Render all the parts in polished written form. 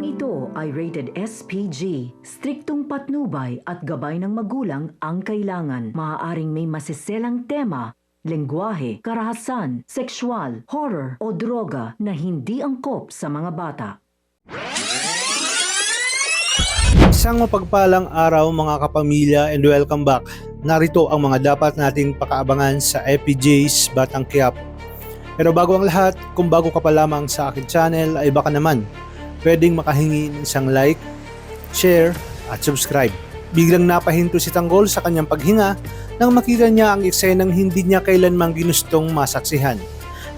Tampokang ito ay rated SPG. Striktong patnubay at gabay ng magulang ang kailangan. Maaaring may masiselang tema, lengguwahe, karahasan, sexual, horror o droga na hindi angkop sa mga bata. Isang mapagpalang araw mga kapamilya and welcome back. Narito ang mga dapat nating pakaabangan sa FPJ's Batang Quiapo. Pero bago ang lahat, kung bago ka pa lamang sa aking channel ay baka naman pwedeng makahingi ng isang like, share at subscribe. Biglang napahinto si Tanggol sa kanyang paghinga nang makita niya ang eksenang hindi niya kailanmang ginustong masaksihan.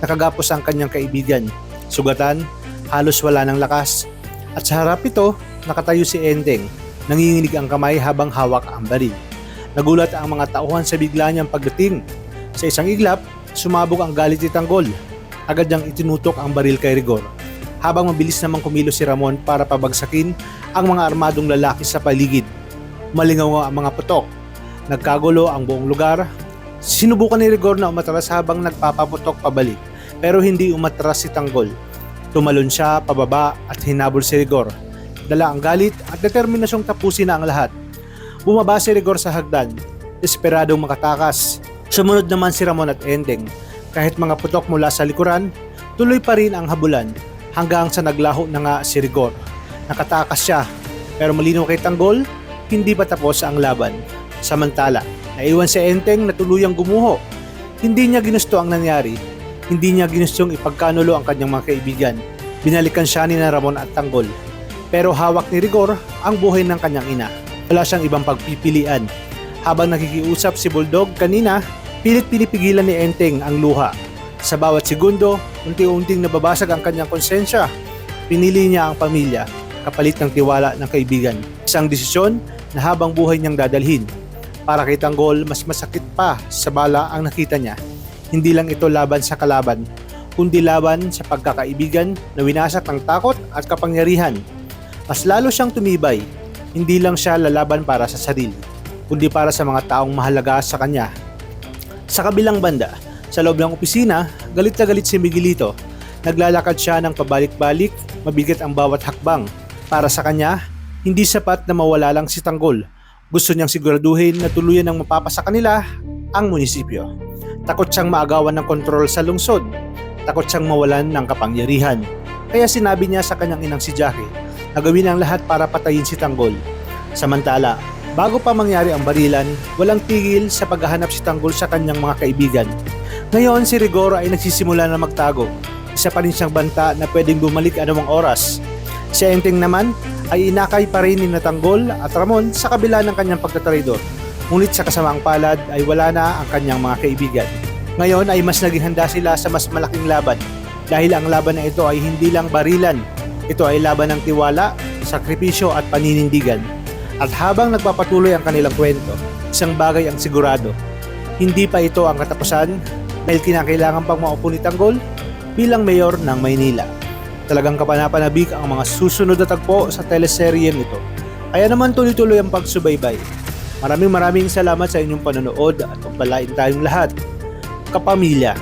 Nakagapos ang kanyang kaibigan, sugatan, halos wala ng lakas. At sa harap ito, nakatayo si Enteng, nanginginig ang kamay habang hawak ang baril. Nagulat ang mga tauhan sa bigla niyang pagdating. Sa isang iglap, sumabog ang galit ni Tanggol. Agad niyang itinutok ang baril kay Rigor. Habang mabilis namang kumilos si Ramon para pabagsakin ang mga armadong lalaki sa paligid. Malingaw ang mga putok. Nagkagulo ang buong lugar. Sinubukan ni Rigor na umatras habang nagpapaputok pabalik, pero hindi umatras si Tanggol. Tumalon siya pababa at hinabol si Rigor. Dala ang galit at determinasyong tapusin na ang lahat. Bumaba si Rigor sa hagdan, desperadong makatakas. Sumunod naman si Ramon at Enteng. Kahit mga putok mula sa likuran, tuloy pa rin ang habulan. Hanggang sa naglaho na nga si Rigor. Nakatakas siya, pero malinaw kay Tanggol, hindi pa tapos ang laban. Samantala, naiwan si Enteng na tuluyang gumuho. Hindi niya ginusto ang nangyari. Hindi niya ginustong ipagkanulo ang kanyang mga kaibigan. Binalikan siya ni Ramon at Tanggol. Pero hawak ni Rigor ang buhay ng kanyang ina. Wala siyang ibang pagpipilian. Habang nakikiusap si Bulldog kanina, pilit pinipigilan ni Enteng ang luha. Sa bawat segundo, unti-unting nababasag ang kanyang konsensya. Pinili niya ang pamilya, kapalit ng tiwala ng kaibigan. Isang desisyon na habang buhay niyang dadalhin. Para kay Tanggol, mas masakit pa sa bala ang nakita niya. Hindi lang ito laban sa kalaban, kundi laban sa pagkakaibigan na winasak ng takot at kapangyarihan. Mas lalo siyang tumibay. Hindi lang siya lalaban para sa sarili, kundi para sa mga taong mahalaga sa kanya. Sa kabilang banda, sa loob ng opisina, galit na galit si Miguelito. Naglalakad siya ng pabalik-balik, mabigat ang bawat hakbang. Para sa kanya, hindi sapat na mawala lang si Tanggol. Gusto niyang siguraduhin na tuluyan ng mapapasa kanila ang munisipyo. Takot siyang maagawan ng kontrol sa lungsod. Takot siyang mawalan ng kapangyarihan. Kaya sinabi niya sa kanyang inang si Jackie na gawin ang lahat para patayin si Tanggol. Samantala, bago pa mangyari ang barilan, walang tigil sa paghahanap si Tanggol sa kanyang mga kaibigan. Ngayon si Rigor ay nagsisimula na magtago. Isa pa rin siyang banta na pwedeng bumalik anumang oras. Si Enteng naman ay inakay pa rin ni Tanggol at Ramon sa kabila ng kanyang pagtatraidor. Ngunit sa kasamaang palad ay wala na ang kanyang mga kaibigan. Ngayon ay mas naging handa sila sa mas malaking laban. Dahil ang laban na ito ay hindi lang barilan. Ito ay laban ng tiwala, sakripisyo at paninindigan. At habang nagpapatuloy ang kanilang kwento, isang bagay ang sigurado. Hindi pa ito ang katapusan dahil kinakailangan pang maupo ni Tanggol bilang mayor ng Maynila. Talagang kapanapanabik ang mga susunod na tagpo sa teleseryeng ito. Kaya naman tuloy-tuloy ang pagsubaybay. Maraming salamat sa inyong panonood at pagpalain tayong lahat, kapamilya.